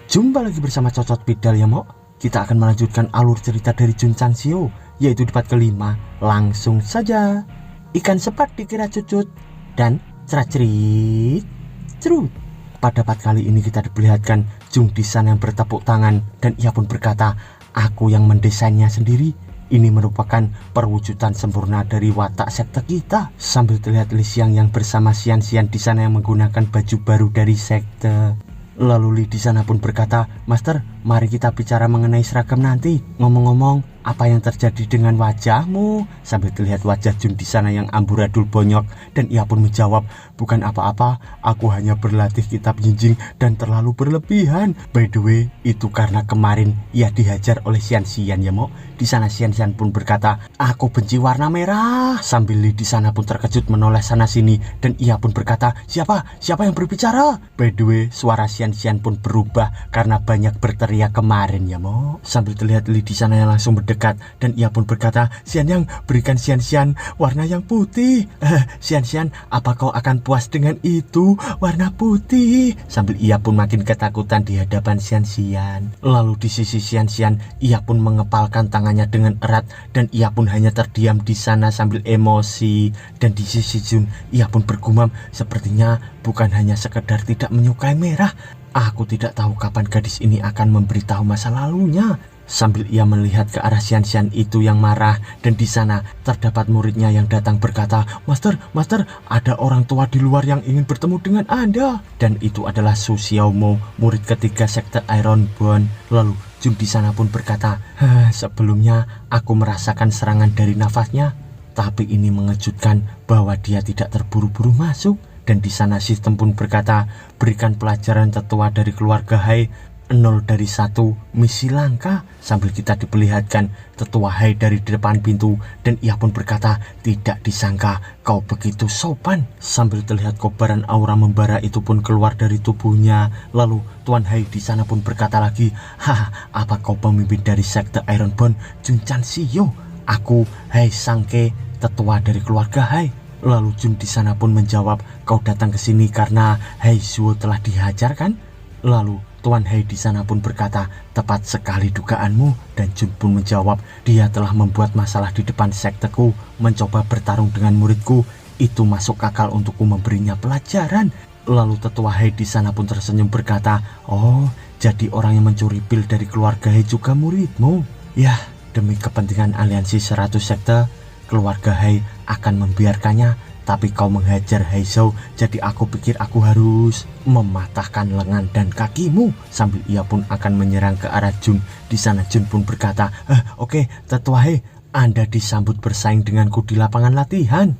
Jumpa lagi bersama Cocot Bidal ya Mo. Kita akan melanjutkan alur cerita dari Jun Chansio, yaitu di part kelima. Langsung saja. Ikan sepat dikira cucut dan cerat-cerit cerut. Pada part kali ini kita diperlihatkan Jung di sana yang bertepuk tangan dan ia pun berkata, aku yang mendesainnya sendiri. Ini merupakan perwujudan sempurna dari watak sekte kita. Sambil terlihat Li Xiang yang bersama Xian-Xian di sana yang menggunakan baju baru dari sekte. Lalu Li di sana pun berkata, Master, mari kita bicara mengenai seragam nanti. Ngomong-ngomong, apa yang terjadi dengan wajahmu? Sambil terlihat wajah Jun di sana yang amburadul bonyok dan ia pun menjawab, bukan apa-apa, aku hanya berlatih kitab jinjing dan terlalu berlebihan. By the way, itu karena kemarin ia dihajar oleh Xian-Xian ya Mo. Di sana Xian-Xian pun berkata, aku benci warna merah. Sambil Li di sana pun terkejut menoleh sana sini dan ia pun berkata, siapa yang berbicara? By the way, suara Xian-Xian pun berubah karena banyak berteriak kemarin ya Mo. Sambil terlihat Li di sana yang langsung berdekat dan ia pun berkata, Xianyang, berikan Xian-Xian warna yang putih. Xian-Xian, apa kau akan puas dengan itu? Warna putih. Sambil ia pun makin ketakutan di hadapan Xian-Xian. Lalu di sisi Xian-Xian, ia pun mengepalkan tangannya dengan erat dan ia pun hanya terdiam di sana sambil emosi. Dan di sisi Jun, ia pun bergumam, sepertinya bukan hanya sekedar tidak menyukai merah. Aku tidak tahu kapan gadis ini akan memberitahu masa lalunya. Sambil ia melihat ke arah Xian-Xian itu yang marah dan di sana terdapat muridnya yang datang berkata, Master, ada orang tua di luar yang ingin bertemu dengan Anda. Dan itu adalah Su Xiaomo, murid ketiga sekte Ironborn. Lalu Jun di sana pun berkata, sebelumnya aku merasakan serangan dari nafasnya, tapi ini mengejutkan bahwa dia tidak terburu-buru masuk. Dan di sana sistem pun berkata, berikan pelajaran tetua dari keluarga Hai 0 dari 1 misi langka. Sambil kita diperlihatkan tetua Hai dari depan pintu dan ia pun berkata, tidak disangka kau begitu sopan. Sambil terlihat kobaran aura membara itu pun keluar dari tubuhnya. Lalu Tuan Hai di sana pun berkata lagi, apa kau pemimpin dari sekte Ironborn Jun Chansio? Aku Hai Sangke, tetua dari keluarga Hai. Lalu Jun di sana pun menjawab, kau datang ke sini karena Hai Zuo telah dihajar kan? Lalu Tuan Hai di sana pun berkata, tepat sekali dugaanmu. Dan Jun pun menjawab, dia telah membuat masalah di depan sekteku, mencoba bertarung dengan muridku. Itu masuk akal untukku memberinya pelajaran. Lalu tetua Hai di sana pun tersenyum berkata, oh, jadi orang yang mencuri pil dari keluarga Hai juga muridmu? Yah, demi kepentingan aliansi 100 sekte, keluarga Hai akan membiarkannya, tapi kau menghajar Hai Zhou, jadi aku pikir aku harus mematahkan lengan dan kakimu. Sambil ia pun akan menyerang ke arah Jun. Di sana Jun pun berkata, oke, tetua Hai, Anda disambut bersaing denganku di lapangan latihan.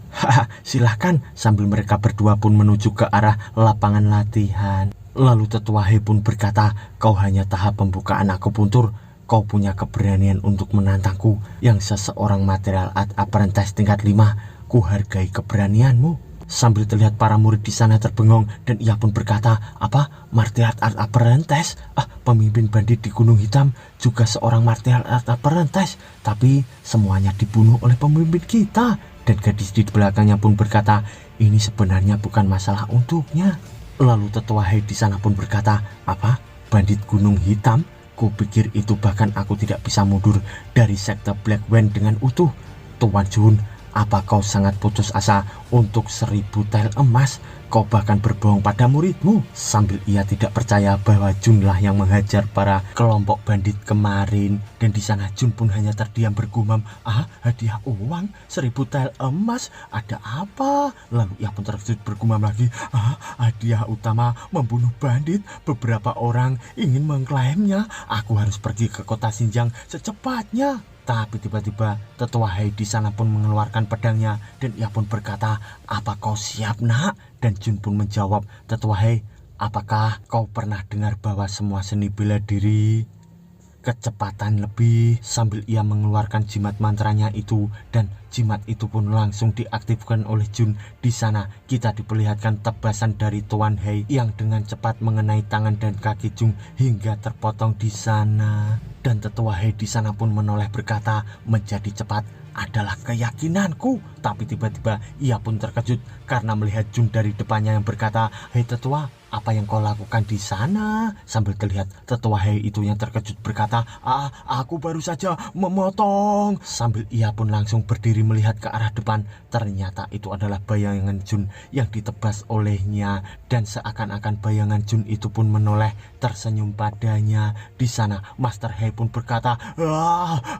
Silahkan. Sambil mereka berdua pun menuju ke arah lapangan latihan. Lalu tetua Hai pun berkata, kau hanya tahap pembukaan akupuntur. Kau punya keberanian untuk menantangku yang seseorang material art apprentice tingkat 5. Ku hargai keberanianmu. Sambil terlihat para murid di sana terbengong dan ia pun berkata, apa? Martial art apprentice? Pemimpin bandit di Gunung Hitam juga seorang martial art apprentice, tapi semuanya dibunuh oleh pemimpin kita. Dan gadis di belakangnya pun berkata, ini sebenarnya bukan masalah untuknya. Lalu tetua Hai di sana pun berkata, apa? Bandit Gunung Hitam? Kupikir itu bahkan aku tidak bisa mundur dari sekte Black Wen dengan utuh. Tuan Jun, apa kau sangat putus asa untuk 1000 tel emas? Kau bahkan berbohong pada muridmu. Sambil ia tidak percaya bahwa Jun lah yang menghajar para kelompok bandit kemarin. Dan di sana Jun pun hanya terdiam bergumam, hadiah uang 1000 tel emas, ada apa? Lalu ia pun terkejut bergumam lagi, hadiah utama membunuh bandit. Beberapa orang ingin mengklaimnya. Aku harus pergi ke kota Xinjiang secepatnya. Tapi tiba-tiba tetua Hai di sana pun mengeluarkan pedangnya dan ia pun berkata, apa kau siap nak? Dan Jun pun menjawab, tetua Hai, apakah kau pernah dengar bahwa semua seni bela diri kecepatan lebih? Sambil ia mengeluarkan jimat mantranya itu dan jimat itu pun langsung diaktifkan oleh Jun. Di sana kita diperlihatkan tebasan dari Tuan Hai yang dengan cepat mengenai tangan dan kaki Jun hingga terpotong di sana. Dan tetua Hai di sana pun menoleh berkata, menjadi cepat adalah keyakinanku. Tapi tiba-tiba ia pun terkejut karena melihat Jun dari depannya yang berkata, hei tetua, Apa yang kau lakukan di sana? Sambil terlihat tetua Hei itu yang terkejut berkata, aku baru saja memotong. Sambil ia pun langsung berdiri melihat ke arah depan. Ternyata itu adalah bayangan Jun yang ditebas olehnya. Dan seakan-akan bayangan Jun itu pun menoleh tersenyum padanya. Di sana Master Hei pun berkata,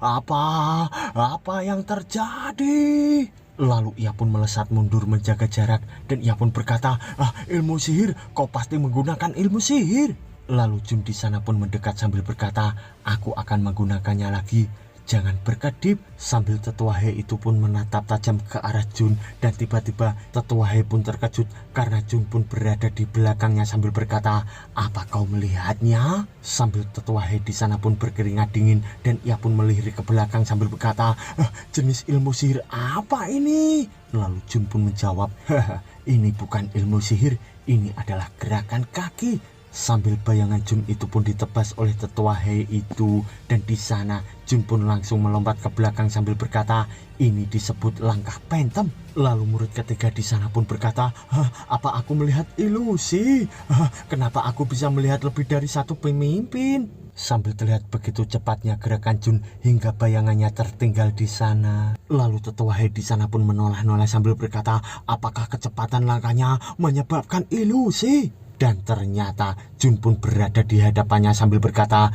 apa yang terjadi? Lalu ia pun melesat mundur menjaga jarak dan ia pun berkata, ilmu sihir, kau pasti menggunakan ilmu sihir. Lalu Jun di sana pun mendekat sambil berkata, aku akan menggunakannya lagi. Jangan berkedip. Sambil tetua Hei itu pun menatap tajam ke arah Jun dan tiba-tiba tetua Hei pun terkejut karena Jun pun berada di belakangnya sambil berkata, apa kau melihatnya? Sambil tetua Hei di sana pun berkeringat dingin dan ia pun melirik ke belakang sambil berkata, jenis ilmu sihir apa ini? Lalu Jun pun menjawab, ini bukan ilmu sihir, ini adalah gerakan kaki. Sambil bayangan Jun itu pun ditebas oleh tetua Hei itu dan di sana Jun pun langsung melompat ke belakang sambil berkata, ini disebut langkah pentem. Lalu murid ketiga di sana pun berkata, apa aku melihat ilusi? Kenapa aku bisa melihat lebih dari satu pemimpin? Sambil terlihat begitu cepatnya gerakan Jun hingga bayangannya tertinggal di sana. Lalu tetua Hei di sana pun menoleh-noleh sambil berkata, apakah kecepatan langkahnya menyebabkan ilusi? Dan ternyata Jun pun berada di hadapannya sambil berkata,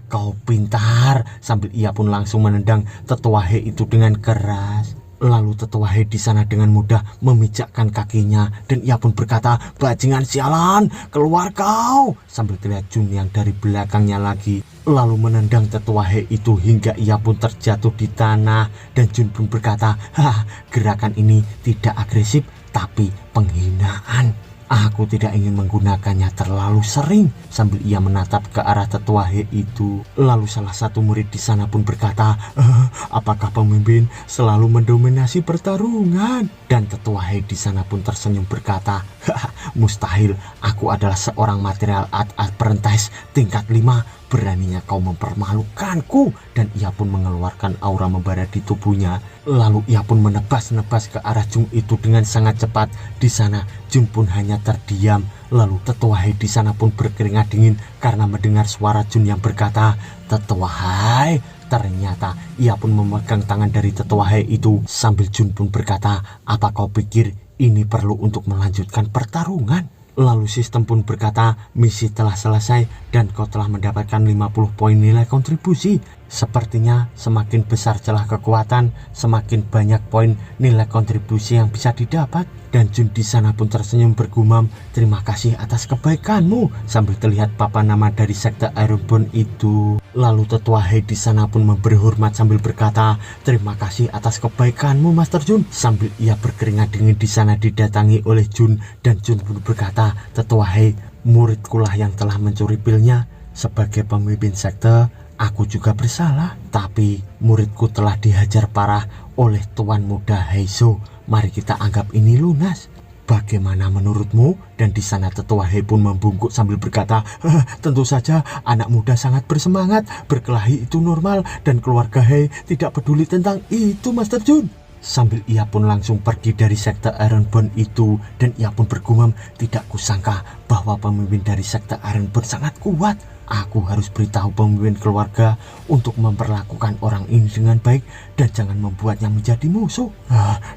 kau pintar. Sambil ia pun langsung menendang tetua Hei itu dengan keras. Lalu tetua Hei di sana dengan mudah memijakkan kakinya dan ia pun berkata, bajingan sialan, keluar kau. Sambil terlihat Jun yang dari belakangnya lagi lalu menendang tetua Hei itu hingga ia pun terjatuh di tanah. Dan Jun pun berkata, gerakan ini tidak agresif tapi penghinaan. Aku tidak ingin menggunakannya terlalu sering. Sambil ia menatap ke arah tetua Hei itu. Lalu salah satu murid di sana pun berkata, apakah pemimpin selalu mendominasi pertarungan? Dan tetua Hei di sana pun tersenyum berkata, mustahil, aku adalah seorang material art apprentice tingkat 5. Beraninya kau mempermalukanku. Dan ia pun mengeluarkan aura membara di tubuhnya. Lalu ia pun menebas-nebas ke arah Jun itu dengan sangat cepat. Di sana Jun pun hanya terdiam. Lalu tetua Hei di sana pun berkeringat dingin karena mendengar suara Jun yang berkata, tetua Hei. Ternyata ia pun memegang tangan dari tetua Hei itu. Sambil Jun pun berkata, apa kau pikir ini perlu untuk melanjutkan pertarungan? Lalu sistem pun berkata, misi telah selesai dan kau telah mendapatkan 50 poin nilai kontribusi. Sepertinya semakin besar celah kekuatan, semakin banyak poin nilai kontribusi yang bisa didapat. Dan Jun di sana pun tersenyum bergumam, terima kasih atas kebaikanmu. Sambil terlihat papan nama dari sekte Ironborn itu. Lalu tetua Hei di sana pun memberi hormat sambil berkata, terima kasih atas kebaikanmu Master Jun. Sambil ia berkeringat dingin di sana didatangi oleh Jun dan Jun pun berkata, tetua Hei, muridkulah yang telah mencuri pilnya. Sebagai pemimpin sekte, aku juga bersalah. Tapi muridku telah dihajar parah oleh Tuan Muda Heiso. Mari kita anggap ini lunas. Bagaimana menurutmu? Dan di sana tetua Hei pun membungkuk sambil berkata, tentu saja anak muda sangat bersemangat. Berkelahi itu normal dan keluarga Hei tidak peduli tentang itu Master Jun. Sambil ia pun langsung pergi dari sekte Ironborn itu. Dan ia pun bergumam, tidak kusangka bahwa pemimpin dari sekte Ironborn sangat kuat. Aku harus beritahu pemimpin keluarga untuk memperlakukan orang ini dengan baik dan jangan membuatnya menjadi musuh.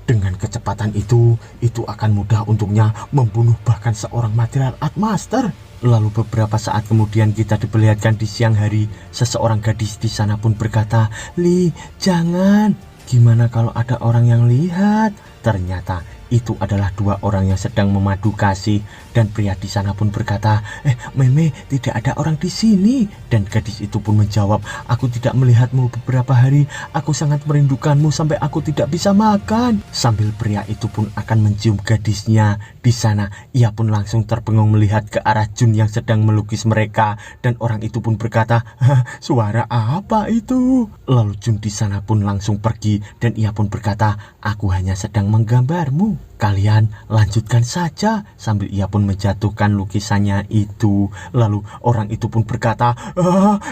Dengan kecepatan itu akan mudah untuknya membunuh bahkan seorang material art master. Lalu beberapa saat kemudian kita diperlihatkan di siang hari, seseorang gadis di sana pun berkata, Li, jangan. Gimana kalau ada orang yang lihat? Ternyata itu adalah dua orang yang sedang memadu kasih dan pria di sana pun berkata, Meme, tidak ada orang di sini. Dan gadis itu pun menjawab, aku tidak melihatmu beberapa hari, aku sangat merindukanmu sampai aku tidak bisa makan. Sambil pria itu pun akan mencium gadisnya. Di sana ia pun langsung terbengung melihat ke arah Jun yang sedang melukis mereka dan orang itu pun berkata, suara apa itu? Lalu Jun di sana pun langsung pergi dan ia pun berkata, aku hanya sedang menggambarmu. Kalian lanjutkan saja. Sambil ia pun menjatuhkan lukisannya itu. Lalu orang itu pun berkata,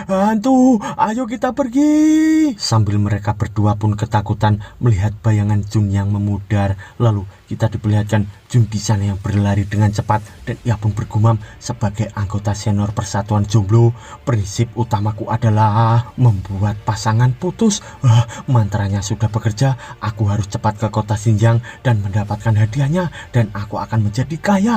hantu, ayo kita pergi. Sambil mereka berdua pun ketakutan melihat bayangan Jun yang memudar. Lalu kita diperlihatkan Jun di sana yang berlari dengan cepat dan ia pun bergumam, sebagai anggota senior Persatuan Jomblo, prinsip utamaku adalah membuat pasangan putus. Mantranya sudah bekerja, aku harus cepat ke kota Xinjiang dan mendapatkan hadiahnya dan aku akan menjadi kaya.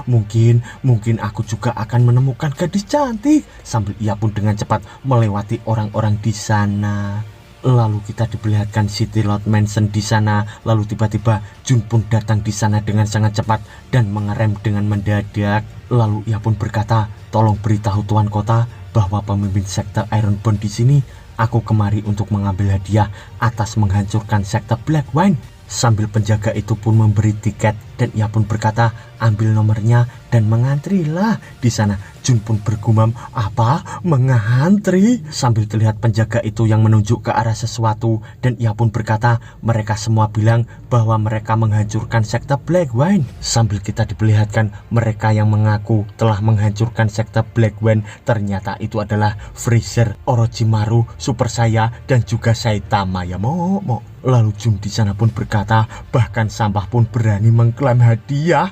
Mungkin aku juga akan menemukan gadis cantik. Sambil ia pun dengan cepat melewati orang-orang di sana. Lalu kita diperlihatkan City Lot Mansion di sana. Lalu tiba-tiba Jun pun datang di sana dengan sangat cepat dan mengerem dengan mendadak. Lalu ia pun berkata, tolong beritahu Tuan Kota bahwa pemimpin sekte Ironborn di sini. Aku kemari untuk mengambil hadiah atas menghancurkan sekte Black Wine. Sambil penjaga itu pun memberi tiket dan ia pun berkata, ambil nomornya dan mengantrilah. Di sana Jun pun bergumam, apa? Mengantri? Sambil terlihat penjaga itu yang menunjuk ke arah sesuatu dan ia pun berkata, mereka semua bilang bahwa mereka menghancurkan sekte Black Wine. Sambil kita diperlihatkan mereka yang mengaku telah menghancurkan sekte Black Wine, ternyata itu adalah Freezer, Orochimaru, Super Saya dan juga Saitama ya mo. Lalu Jun di sana pun berkata, bahkan sampah pun berani mengklaim hadiah.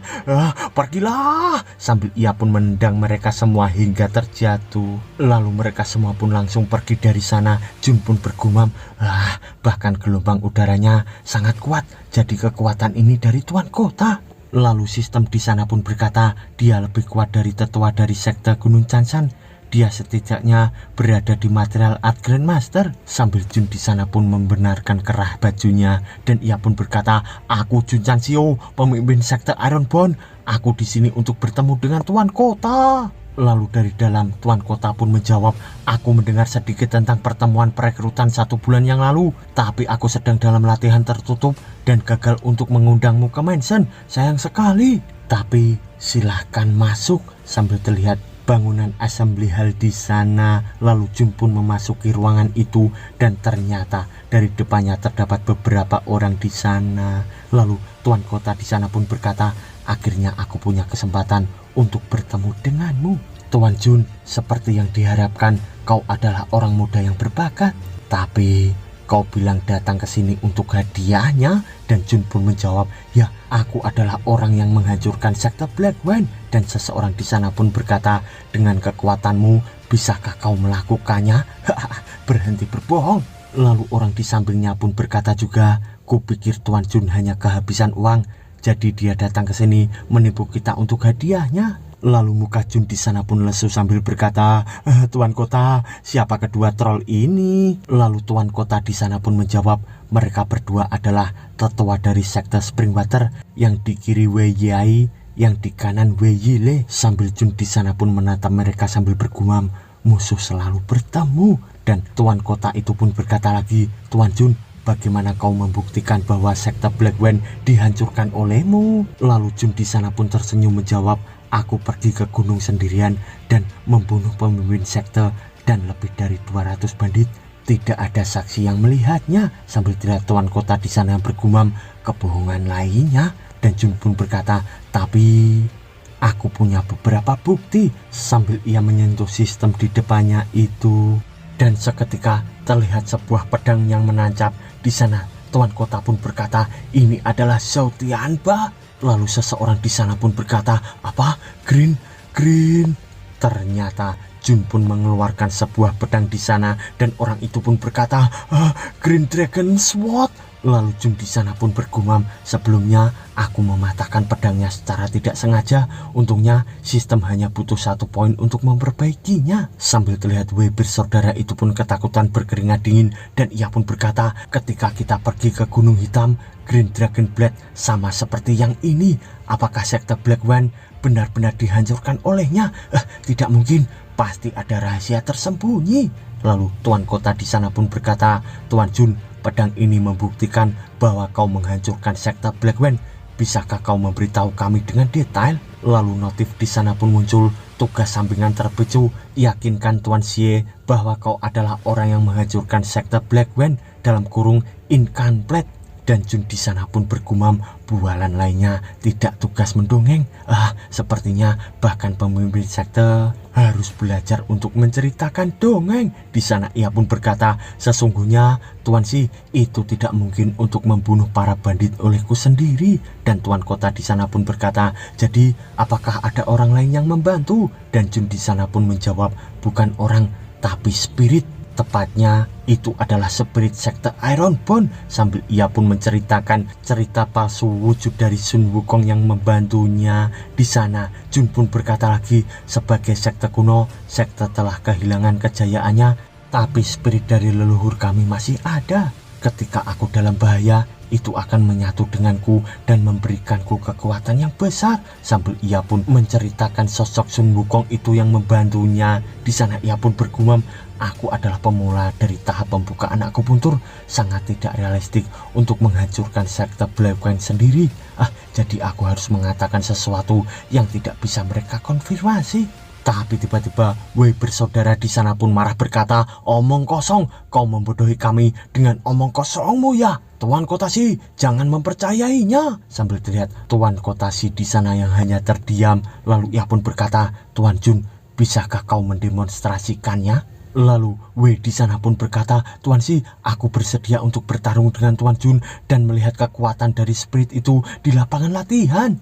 Pergilah. Sambil ia pun menendang mereka semua hingga terjatuh. Lalu mereka semua pun langsung pergi dari sana. Jun pun bergumam, bahkan gelombang udaranya sangat kuat. Jadi kekuatan ini dari Tuan Kota. Lalu sistem di sana pun berkata, dia lebih kuat dari tetua dari sekte Gunung Chansan. Dia setidaknya berada di material art Grandmaster. Sambil Jun di sana pun membenarkan kerah bajunya dan ia pun berkata, aku Jun Chansio, pemimpin sekte Ironborn. Aku di sini untuk bertemu dengan Tuan Kota. Lalu dari dalam Tuan Kota pun menjawab, aku mendengar sedikit tentang pertemuan perekrutan 1 bulan yang lalu, tapi aku sedang dalam latihan tertutup dan gagal untuk mengundangmu ke mansion. Sayang sekali. Tapi silahkan masuk. Sambil terlihat bangunan assembly hall di sana. Lalu Jun pun memasuki ruangan itu dan ternyata dari depannya terdapat beberapa orang di sana. Lalu Tuan Kota di sana pun berkata, akhirnya aku punya kesempatan untuk bertemu denganmu. Tuan Jun, seperti yang diharapkan, kau adalah orang muda yang berbakat. Tapi kau bilang datang ke sini untuk hadiahnya. Dan Jun pun menjawab, ya, aku adalah orang yang menghancurkan sekte Black Wine. Dan seseorang di sana pun berkata, dengan kekuatanmu, bisakah kau melakukannya? Berhenti berbohong. Lalu orang di sampingnya pun berkata juga, kupikir Tuan Jun hanya kehabisan uang, jadi dia datang ke sini menipu kita untuk hadiahnya. Lalu muka Jun di sana pun lesu sambil berkata, Tuan Kota, siapa kedua troll ini? Lalu Tuan Kota di sana pun menjawab, mereka berdua adalah tetua dari sekte Springwater, yang di kiri Wei Yai, yang di kanan Wei Yile. Sambil Jun di sana pun menatap mereka sambil bergumam, musuh selalu bertemu. Dan Tuan Kota itu pun berkata lagi, Tuan Jun, bagaimana kau membuktikan bahwa sekte Black Wine dihancurkan olehmu? Lalu Jun di sana pun tersenyum menjawab, aku pergi ke gunung sendirian dan membunuh pemimpin sekte dan lebih dari 200 bandit. Tidak ada saksi yang melihatnya. Sambil terlihat Tuan Kota di sana yang bergumam, kebohongan lainnya. Dan Jun pun berkata, tapi aku punya beberapa bukti. Sambil ia menyentuh sistem di depannya itu, dan seketika terlihat sebuah pedang yang menancap di sana. Tuan Kota pun berkata, ini adalah Zhao Tianba. Lalu seseorang di sana pun berkata, apa? Green. Ternyata Jun pun mengeluarkan sebuah pedang di sana dan orang itu pun berkata, Green Dragon Sword. Lalu Jun di sana pun bergumam, sebelumnya aku mematahkan pedangnya secara tidak sengaja. Untungnya sistem hanya butuh 1 poin untuk memperbaikinya. Sambil terlihat Wei bersaudara itu pun ketakutan berkeringat dingin dan ia pun berkata, ketika kita pergi ke Gunung Hitam, Green Dragon Blade sama seperti yang ini. Apakah sekte Black Wine benar-benar dihancurkan olehnya? Tidak mungkin, pasti ada rahasia tersembunyi. Lalu Tuan Kota di sana pun berkata, Tuan Jun, pedang ini membuktikan bahwa kau menghancurkan sekte Black Wine. Bisakah kau memberitahu kami dengan detail? Lalu notif di sana pun muncul, tugas sampingan terpicu, yakinkan Tuan Xie bahwa kau adalah orang yang menghancurkan sekte Black Wine, dalam kurung incomplete. Dan Jun di sana pun bergumam, bualan lainnya tidak tugas mendongeng. Sepertinya bahkan pemimpin sekte harus belajar untuk menceritakan dongeng. Di sana ia pun berkata, sesungguhnya Tuan Si, itu tidak mungkin untuk membunuh para bandit olehku sendiri. Dan Tuan Kota di sana pun berkata, jadi apakah ada orang lain yang membantu? Dan Jun di sana pun menjawab, bukan orang tapi spirit. Tepatnya itu adalah spirit sekte Ironbone. Sambil ia pun menceritakan cerita palsu wujud dari Sun Wukong yang membantunya. Di sana Jun pun berkata lagi, sebagai sekte kuno, sekte telah kehilangan kejayaannya, tapi spirit dari leluhur kami masih ada. Ketika aku dalam bahaya, itu akan menyatu denganku dan memberikanku kekuatan yang besar. Sambil ia pun menceritakan sosok Sun Wukong itu yang membantunya. Di sana ia pun bergumam, aku adalah pemula dari tahap pembukaan akupuntur, sangat tidak realistik untuk menghancurkan sekte Black Wine sendiri. Jadi aku harus mengatakan sesuatu yang tidak bisa mereka konfirmasi. Tapi tiba-tiba Wei bersaudara di sana pun marah berkata, omong kosong, kau membodohi kami dengan omong kosongmu ya. Tuan Kota Si, jangan mempercayainya. Sambil terlihat Tuan Kota Si di sana yang hanya terdiam. Lalu ia pun berkata, Tuan Jun, bisakah kau mendemonstrasikannya? Lalu Wei di sana pun berkata, Tuan Si, aku bersedia untuk bertarung dengan Tuan Jun dan melihat kekuatan dari spirit itu di lapangan latihan.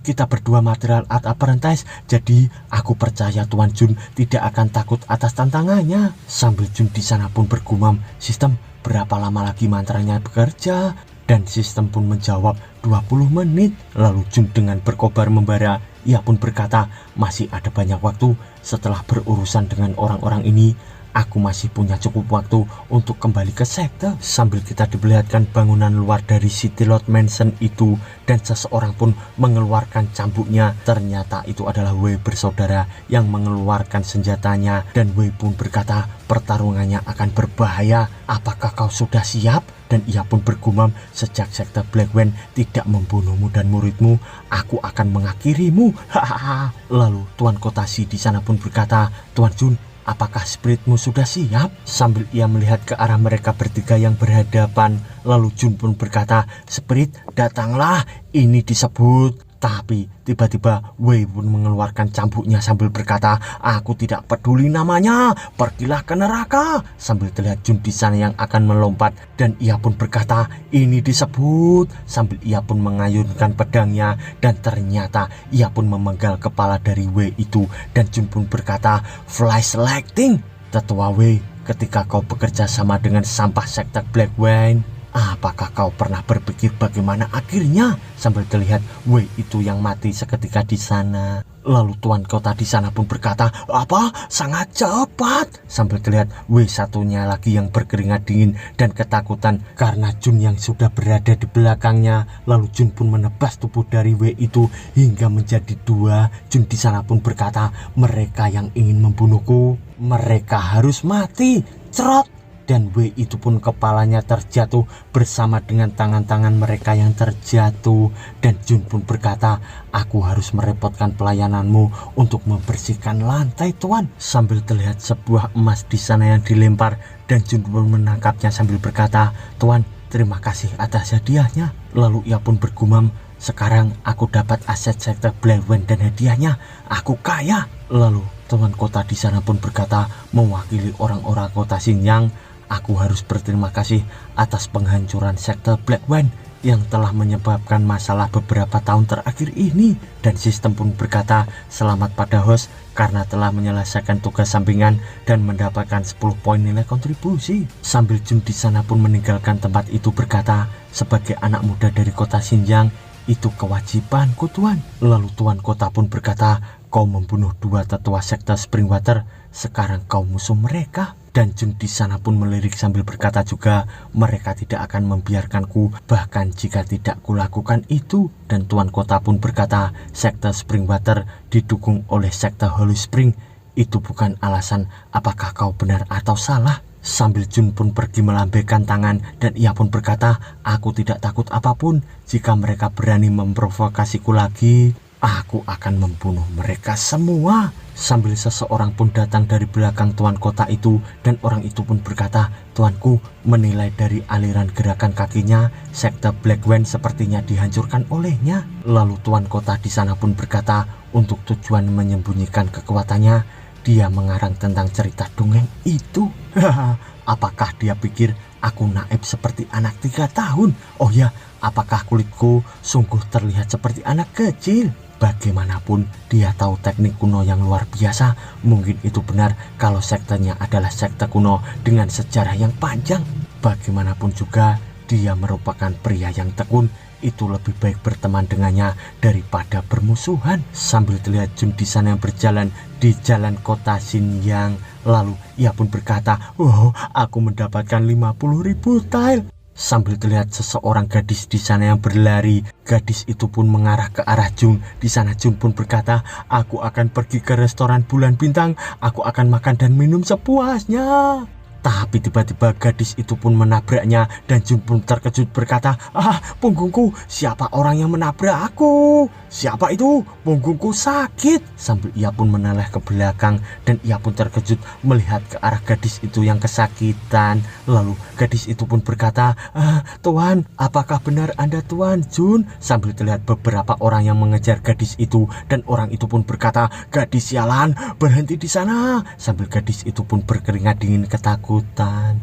Kita berdua material art apprentice, jadi aku percaya Tuan Jun tidak akan takut atas tantangannya. Sambil Jun di sana pun bergumam, sistem, berapa lama lagi mantranya bekerja? Dan sistem pun menjawab 20 menit. Lalu Jun dengan berkobar membara, ia pun berkata, masih ada banyak waktu. Setelah berurusan dengan orang-orang ini, aku masih punya cukup waktu untuk kembali ke sekte. Sambil kita diperlihatkan bangunan luar dari City Lord Mansion itu, dan seseorang pun mengeluarkan cambuknya. Ternyata itu adalah Wei bersaudara yang mengeluarkan senjatanya. Dan Wei pun berkata, pertarungannya akan berbahaya, apakah kau sudah siap? Dan ia pun bergumam, sejak sekte Black Wine tidak membunuhmu dan muridmu, aku akan mengakhirimu. Hahaha. Lalu Tuan Kota Si di sana pun berkata, Tuan Jun, apakah spiritmu sudah siap? Sambil ia melihat ke arah mereka bertiga yang berhadapan. Lalu Jun pun berkata, spirit, datanglah, ini disebut. Tapi tiba-tiba Wei pun mengeluarkan cambuknya sambil berkata, aku tidak peduli namanya, pergilah ke neraka. Sambil terlihat Jun di sana yang akan melompat, dan ia pun berkata, ini disebut. Sambil ia pun mengayunkan pedangnya, dan ternyata ia pun memenggal kepala dari Wei itu. Dan Jun pun berkata, fly selecting. Tetua Wei, ketika kau bekerja sama dengan sampah sekte Black Wine, apakah kau pernah berpikir bagaimana akhirnya? Sambil terlihat Wei itu yang mati seketika di sana. Lalu Tuan Kota di sana pun berkata, apa? Sangat cepat. Sambil terlihat Wei satunya lagi yang berkeringat dingin dan ketakutan karena Jun yang sudah berada di belakangnya. Lalu Jun pun menebas tubuh dari Wei itu hingga menjadi dua. Jun di sana pun berkata, mereka yang ingin membunuhku, mereka harus mati. Cerot. Dan Wei itu pun kepalanya terjatuh bersama dengan tangan-tangan mereka yang terjatuh. Dan Jun pun berkata, aku harus merepotkan pelayananmu untuk membersihkan lantai, Tuan. Sambil terlihat sebuah emas di sana yang dilempar, dan Jun pun menangkapnya sambil berkata, Tuan, terima kasih atas hadiahnya. Lalu ia pun bergumam, sekarang aku dapat aset sekte Black Wine dan hadiahnya, aku kaya. Lalu Tuan Kota di sana pun berkata, mewakili orang-orang kota Xinjiang, aku harus berterima kasih atas penghancuran sekte Black Wine yang telah menyebabkan masalah beberapa tahun terakhir ini. Dan sistem pun berkata, selamat pada host karena telah menyelesaikan tugas sampingan dan mendapatkan 10 poin nilai kontribusi. Sambil Jun di sana pun meninggalkan tempat itu berkata, sebagai anak muda dari kota Xinjiang, itu kewajibanku, Tuan. Lalu Tuan Kota pun berkata, kau membunuh dua tetua sekte Springwater, sekarang kau musuh mereka. Dan Jun di sana pun melirik sambil berkata juga, mereka tidak akan membiarkanku bahkan jika tidak kulakukan itu. Dan Tuan Kota pun berkata, sekte Springwater didukung oleh sekte Holy Spring, itu bukan alasan apakah kau benar atau salah. Sambil Jun pun pergi melambaikan tangan, dan ia pun berkata, aku tidak takut apapun. Jika mereka berani memprovokasiku lagi, aku akan membunuh mereka semua. Sambil seseorang pun datang dari belakang Tuan Kota itu, dan orang itu pun berkata, Tuanku, menilai dari aliran gerakan kakinya, sekte Black Wine sepertinya dihancurkan olehnya. Lalu Tuan Kota di sana pun berkata, Untuk tujuan menyembunyikan kekuatannya, dia mengarang tentang cerita dongeng itu. Apakah dia pikir aku naif seperti anak 3 tahun? Oh ya, apakah kulitku sungguh terlihat seperti anak kecil? Bagaimanapun dia tahu teknik kuno yang luar biasa. Mungkin itu benar kalau sektenya adalah sekte kuno dengan sejarah yang panjang. Bagaimanapun juga dia merupakan pria yang tekun. Itu lebih baik berteman dengannya daripada bermusuhan. Sambil terlihat Jun di sana yang berjalan di jalan kota Xinyang, lalu ia pun berkata, "Wow, aku mendapatkan 50.000 tile." Sambil terlihat seseorang gadis di sana yang berlari. Gadis itu pun mengarah ke arah Jun. Di sana Jun pun berkata, "Aku akan pergi ke restoran bulan bintang. Aku akan makan dan minum sepuasnya." Tapi tiba-tiba gadis itu pun menabraknya dan Jun pun terkejut berkata, "Ah, punggungku, siapa orang yang menabrak aku? Siapa itu? Punggungku sakit." Sambil ia pun menoleh ke belakang dan ia pun terkejut melihat ke arah gadis itu yang kesakitan. Lalu gadis itu pun berkata, "Tuan, apakah benar Anda Tuan Jun?" Sambil terlihat beberapa orang yang mengejar gadis itu dan orang itu pun berkata, "Gadis sialan, berhenti di sana." Sambil gadis itu pun berkeringat dingin ketakutan.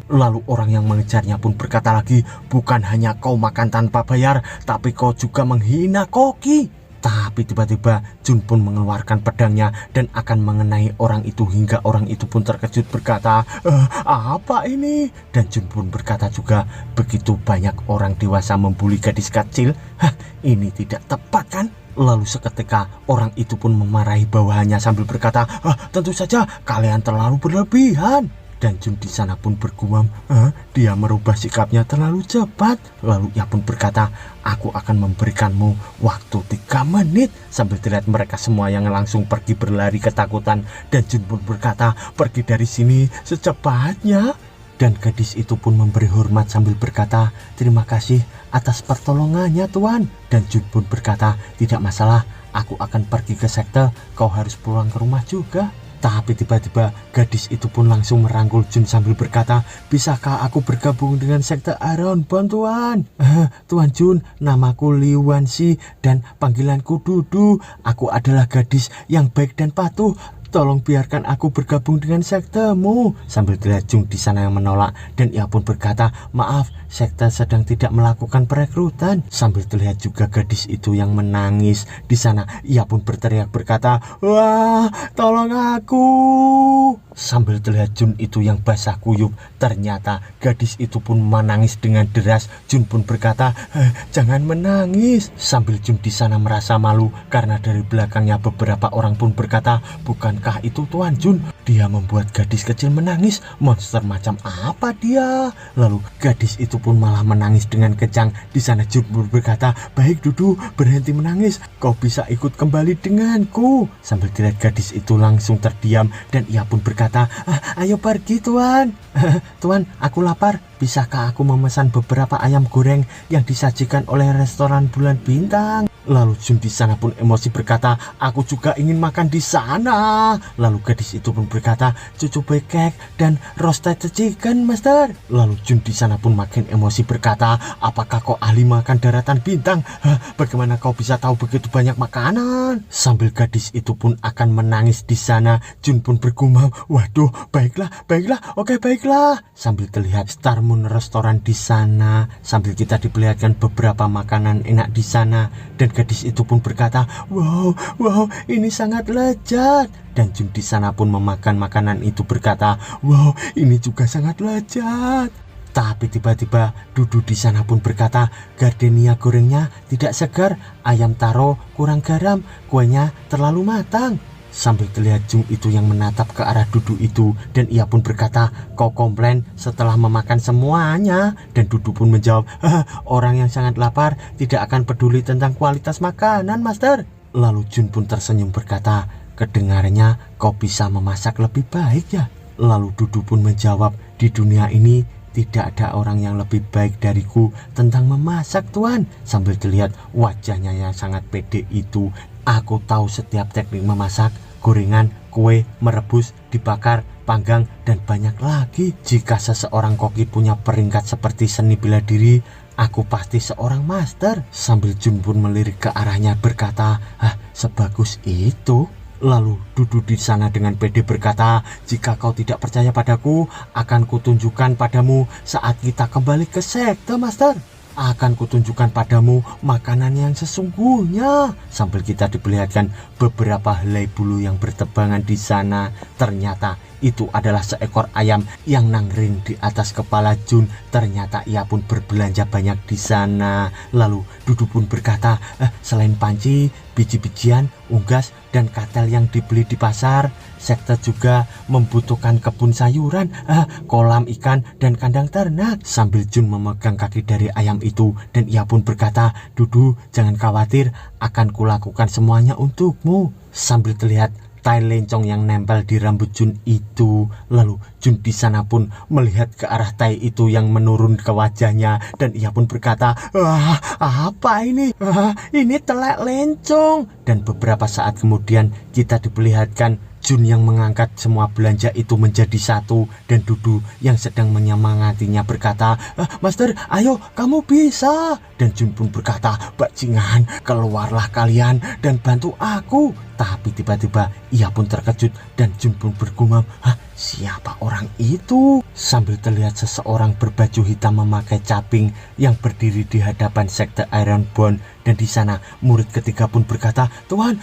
Lalu orang yang mengejarnya pun berkata lagi, "Bukan hanya kau makan tanpa bayar, tapi kau juga menghina koki." Tapi tiba-tiba Jun pun mengeluarkan pedangnya dan akan mengenai orang itu hingga orang itu pun terkejut berkata, "Apa ini?" Dan Jun pun berkata juga, "Begitu banyak orang dewasa membuli gadis kecil, ini tidak tepat kan?" Lalu seketika orang itu pun memarahi bawahannya sambil berkata, "Tentu saja kalian terlalu berlebihan." Dan Jun di sana pun bergumam, dia merubah sikapnya terlalu cepat. Lalu ia pun berkata, "Aku akan memberikanmu waktu 3 menit." Sambil terlihat mereka semua yang langsung pergi berlari ketakutan. Dan Jun pun berkata, "Pergi dari sini secepatnya." Dan gadis itu pun memberi hormat sambil berkata, "Terima kasih atas pertolongannya Tuan." Dan Jun pun berkata, "Tidak masalah, aku akan pergi ke sekte, kau harus pulang ke rumah juga." Tapi tiba-tiba gadis itu pun langsung merangkul Jun sambil berkata, "Bisakah aku bergabung dengan sekte Iron Bone Tuan?" "Tuan Jun, namaku Liu Wanxi dan panggilanku Dudu. Aku adalah gadis yang baik dan patuh. Tolong biarkan aku bergabung dengan sektemu." Sambil terlihat Jun di sana yang menolak dan ia pun berkata, "Maaf, sekte sedang tidak melakukan perekrutan." Sambil terlihat juga gadis itu yang menangis. Di sana ia pun berteriak berkata, "Wah, tolong aku." Sambil terlihat Jun itu yang basah kuyup. Ternyata gadis itu pun menangis dengan deras. Jun pun berkata, "Jangan menangis." Sambil Jun di sana merasa malu karena dari belakangnya beberapa orang pun berkata, "Bukankah itu Tuan Jun? Dia membuat gadis kecil menangis. Monster macam apa dia?" Lalu gadis itu pun malah menangis dengan kencang. Di sana Jun pun berkata, "Baik Dudu, berhenti menangis. Kau bisa ikut kembali denganku." Sambil terlihat gadis itu langsung terdiam dan ia pun berkata, "Ayo pergi Tuan." "Tuan, aku lapar. Bisakah aku memesan beberapa ayam goreng yang disajikan oleh restoran bulan bintang?" Lalu Jun di sana pun emosi berkata, "Aku juga ingin makan di sana." Lalu gadis itu pun berkata, "Cucu bekek dan roasted chicken, Master." Lalu Jun di sana pun makin emosi berkata, "Apakah kau ahli makan daratan bintang? Bagaimana kau bisa tahu begitu banyak makanan?" Sambil gadis itu pun akan menangis di sana, Jun pun bergumam, "Waduh, baiklah, oke baiklah." Sambil terlihat Star Moon restoran di sana, sambil kita diperlihatkan beberapa makanan enak di sana, dan gadis itu pun berkata, wow, ini sangat lezat." Dan Jun di sana pun memakan makanan itu berkata, "Wow, ini juga sangat lezat." Tapi tiba-tiba Dudu di sana pun berkata, "Gardenia gorengnya tidak segar, ayam taro kurang garam, kuenya terlalu matang." Sambil terlihat Jung itu yang menatap ke arah Dudu itu, dan ia pun berkata, "Kau komplain setelah memakan semuanya?" Dan Dudu pun menjawab, "Orang yang sangat lapar tidak akan peduli tentang kualitas makanan, Master." Lalu Jun pun tersenyum berkata, "Kedengarannya kau bisa memasak lebih baik ya?" Lalu Dudu pun menjawab, "Di dunia ini tidak ada orang yang lebih baik dariku tentang memasak, Tuan." Sambil terlihat wajahnya yang sangat pede itu, "Aku tahu setiap teknik memasak, gorengan, kue, merebus, dibakar, panggang, dan banyak lagi. Jika seseorang koki punya peringkat seperti seni bela diri, Aku pasti seorang master. Sambil Jun pun melirik ke arahnya berkata, sebagus itu? Lalu Dudu di sana dengan pede berkata, jika kau tidak percaya padaku, akan kutunjukkan padamu saat kita kembali ke sekte, Master. Akan kutunjukkan padamu makanan yang sesungguhnya. Sambil kita diperlihatkan beberapa helai bulu yang bertebangan di sana. Ternyata itu adalah seekor ayam yang nangring di atas kepala Jun. Ternyata ia pun berbelanja banyak di sana. Lalu Dudu pun berkata, selain panci, biji-bijian, unggas, dan katel yang dibeli di pasar, sekte juga membutuhkan kebun sayuran, kolam ikan, dan kandang ternak. Sambil Jun memegang kaki dari ayam itu, dan ia pun berkata, Dudu, jangan khawatir, akan kulakukan semuanya untukmu. Sambil terlihat tai lencong yang nempel di rambut Jun itu. Lalu Jun di sana pun melihat ke arah tai itu yang menurun ke wajahnya, dan ia pun berkata, apa ini? Ini telek lencong. Dan beberapa saat kemudian kita diperlihatkan Jun yang mengangkat semua belanja itu menjadi satu, dan Dudu yang sedang menyemangatinya berkata, Master, ayo kamu bisa. Dan Jun pun berkata, bajingan, keluarlah kalian dan bantu aku. Tapi tiba-tiba ia pun terkejut, dan Jun pun bergumam, siapa orang itu? Sambil terlihat seseorang berbaju hitam memakai caping yang berdiri di hadapan sekte Ironborn. Dan di sana murid ketiga pun berkata, Tuan,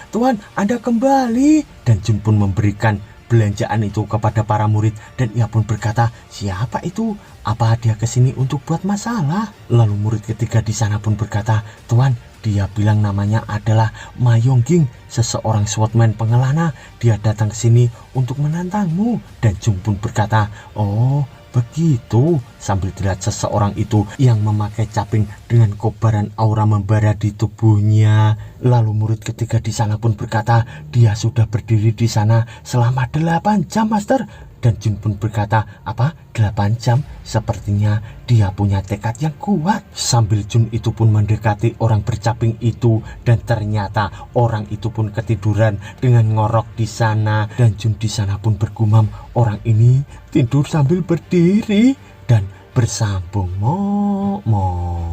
Anda kembali. Dan Jun pun memberikan belanjaan itu kepada para murid, dan ia pun berkata, siapa itu? Apa dia kesini untuk buat masalah? Lalu murid ketiga di sana pun berkata, Tuan, dia bilang namanya adalah Ma Yongging, seseorang swordman pengelana. Dia datang ke sini untuk menantangmu. Dan Jun pun berkata, oh begitu. Sambil terlihat seseorang itu yang memakai caping dengan kobaran aura membara di tubuhnya. Lalu murid ketiga di sana pun berkata, dia sudah berdiri di sana selama 8 jam, Master. Dan Jun pun berkata, apa? 8 jam? Sepertinya dia punya tekad yang kuat. Sambil Jun itu pun mendekati orang bercaping itu, dan ternyata orang itu pun ketiduran dengan ngorok di sana. Dan Jun di sana pun bergumam, orang ini tidur sambil berdiri dan bersambung mo.